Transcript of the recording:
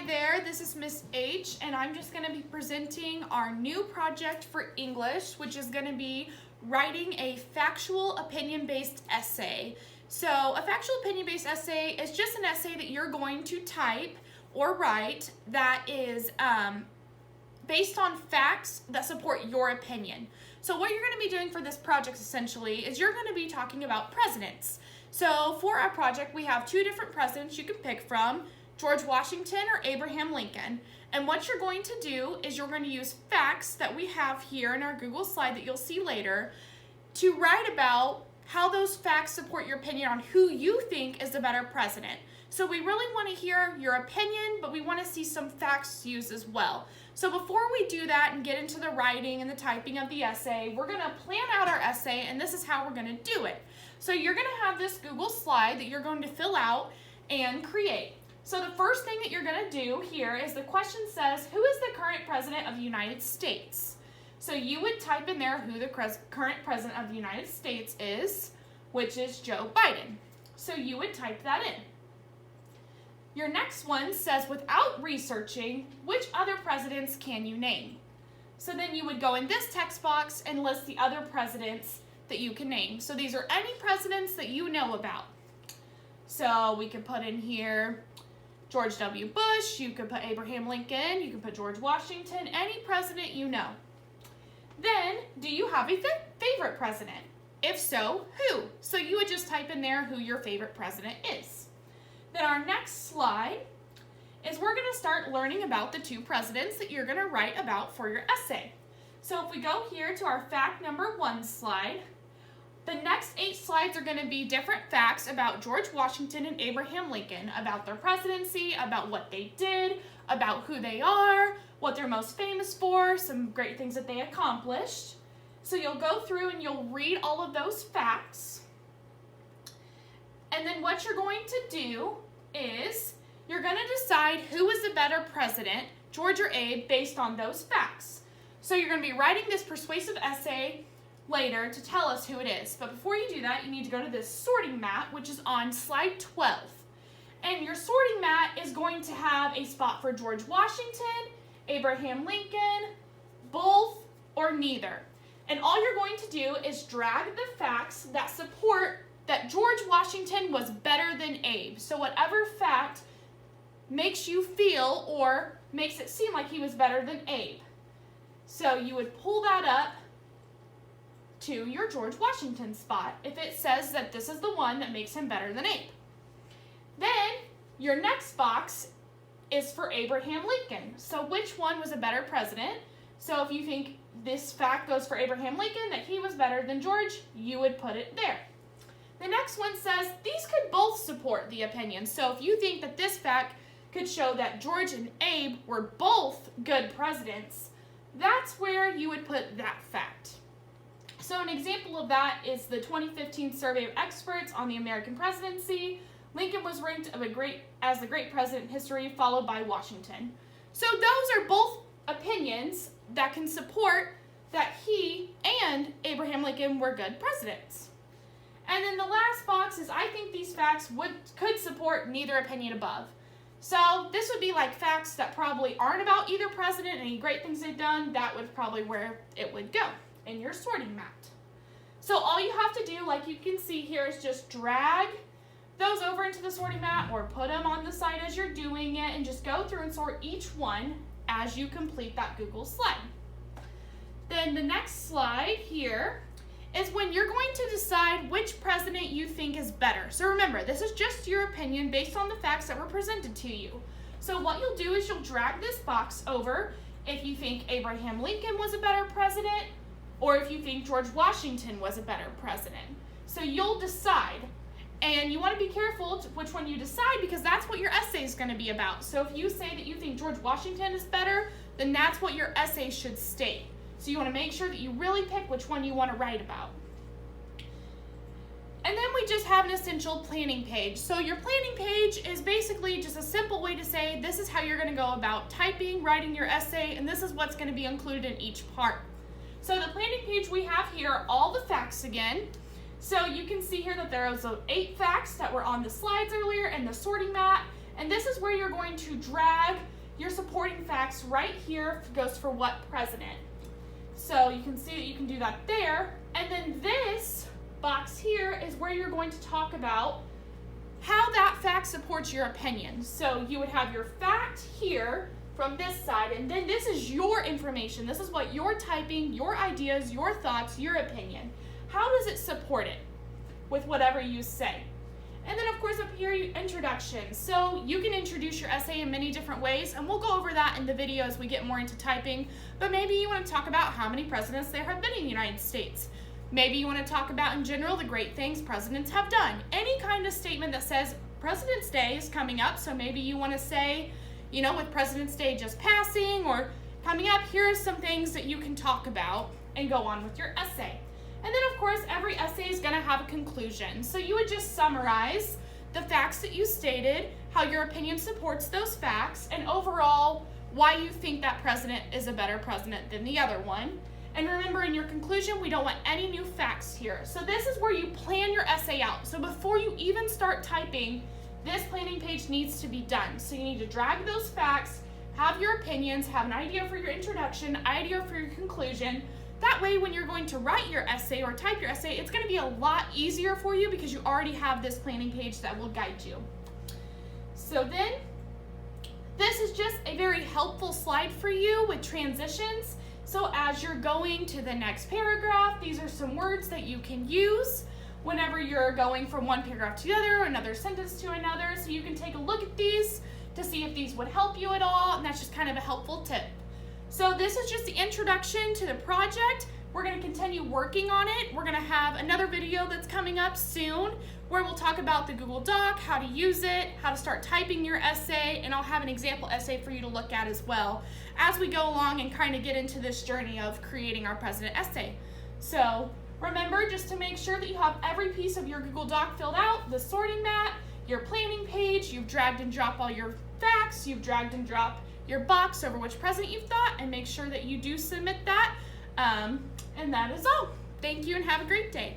Hi there, this is Miss H, and I'm just going to be presenting our new project for English, which is going to be writing a factual opinion-based essay. So a factual opinion-based essay is just an essay that you're going to type or write that is based on facts that support your opinion. So what you're going to be doing for this project essentially is you're going to be talking about presidents. So for our project, we have two different presidents you can pick from, George Washington or Abraham Lincoln. And what you're going to do is you're going to use facts that we have here in our Google slide that you'll see later to write about how those facts support your opinion on who you think is the better president. So we really want to hear your opinion, but we want to see some facts used as well. So before we do that and get into the writing and the typing of the essay, we're going to plan out our essay, and this is how we're going to do it. So you're going to have this Google slide that you're going to fill out and create. So the first thing that you're going to do here is the question says, who is the current president of the United States? So you would type in there who the current president of the United States is, which is Joe Biden. So you would type that in. Your next one says, without researching, which other presidents can you name? So then you would go in this text box and list the other presidents that you can name. So these are any presidents that you know about. So we could put in here George W. Bush, you could put Abraham Lincoln, you could put George Washington, any president you know. Then, do you have a favorite president? If so, who? So you would just type in there who your favorite president is. Then our next slide is we're going to start learning about the two presidents that you're going to write about for your essay. So if we go here to our fact number 1 slide, the next 8 slides are going to be different facts about George Washington and Abraham Lincoln, about their presidency, about what they did, about who they are, what they're most famous for, some great things that they accomplished. So you'll go through and you'll read all of those facts. And then what you're going to do is you're going to decide who is the better president, George or Abe, based on those facts. So you're going to be writing this persuasive essay later to tell us who it is. But before you do that, you need to go to this sorting mat, which is on slide 12. And your sorting mat is going to have a spot for George Washington, Abraham Lincoln, both, or neither. And all you're going to do is drag the facts that support that George Washington was better than Abe. So whatever fact makes you feel or makes it seem like he was better than Abe. So you would pull that up to your George Washington spot if it says that this is the one that makes him better than Abe. Then your next box is for Abraham Lincoln. So which one was a better president? So if you think this fact goes for Abraham Lincoln, that he was better than George, you would put it there. The next one says these could both support the opinion. So if you think that this fact could show that George and Abe were both good presidents, that's where you would put that fact. So an example of that is the 2015 survey of experts on the American presidency. Lincoln was ranked as the great president in history, followed by Washington. So those are both opinions that can support that he and Abraham Lincoln were good presidents. And then the last box is I think these facts could support neither opinion above. So this would be like facts that probably aren't about either president and any great things they've done. That would probably where it would go in your sorting mat. So all you have to do, like you can see here, is just drag those over into the sorting mat or put them on the side as you're doing it and just go through and sort each one as you complete that Google slide. Then the next slide here is when you're going to decide which president you think is better. So remember, this is just your opinion based on the facts that were presented to you. So what you'll do is you'll drag this box over if you think Abraham Lincoln was a better president or if you think George Washington was a better president. So you'll decide. And you want to be careful which one you decide because that's what your essay is going to be about. So if you say that you think George Washington is better, then that's what your essay should state. So you want to make sure that you really pick which one you want to write about. And then we just have an essential planning page. So your planning page is basically just a simple way to say this is how you're going to go about typing, writing your essay, and this is what's going to be included in each part. So the planning page we have here are all the facts again. So you can see here that there was 8 facts that were on the slides earlier and the sorting mat, And this is where you're going to drag your supporting facts right here. Goes for what president. So you can see that you can do that there. And then this box here is where you're going to talk about how that fact supports your opinion. So you would have your fact here from this side, and then this is your information. This is what you're typing, your ideas, your thoughts, your opinion. How does it support it with whatever you say? And then of course up here, introduction. So you can introduce your essay in many different ways, and we'll go over that in the video as we get more into typing. But maybe you want to talk about how many presidents there have been in the United States. Maybe you want to talk about in general the great things presidents have done. Any kind of statement that says President's Day is coming up, so maybe you want to say, you know, with President's Day just passing or coming up, here are some things that you can talk about and go on with your essay. And then of course, every essay is going to have a conclusion. So you would just summarize the facts that you stated, how your opinion supports those facts, and overall, why you think that president is a better president than the other one. And remember, in your conclusion, we don't want any new facts here. So this is where you plan your essay out. So before you even start typing, this planning page needs to be done. So you need to drag those facts, have your opinions, have an idea for your introduction, idea for your conclusion. That way, when you're going to write your essay or type your essay, it's going to be a lot easier for you because you already have this planning page that will guide you. So then, this is just a very helpful slide for you with transitions. So as you're going to the next paragraph, these are some words that you can use whenever you're going from one paragraph to the other, another sentence to another. So you can take a look at these to see if these would help you at all, and that's just kind of a helpful tip. So this is just the introduction to the project. We're going to continue working on it. We're going to have another video that's coming up soon where we'll talk about the Google Doc, how to use it, how to start typing your essay, and I'll have an example essay for you to look at as well as we go along and kind of get into this journey of creating our president essay. So remember just to make sure that you have every piece of your Google Doc filled out, the sorting mat, your planning page, you've dragged and dropped all your facts, you've dragged and dropped your box over which president you've thought, and make sure that you do submit that. And that is all. Thank you and have a great day.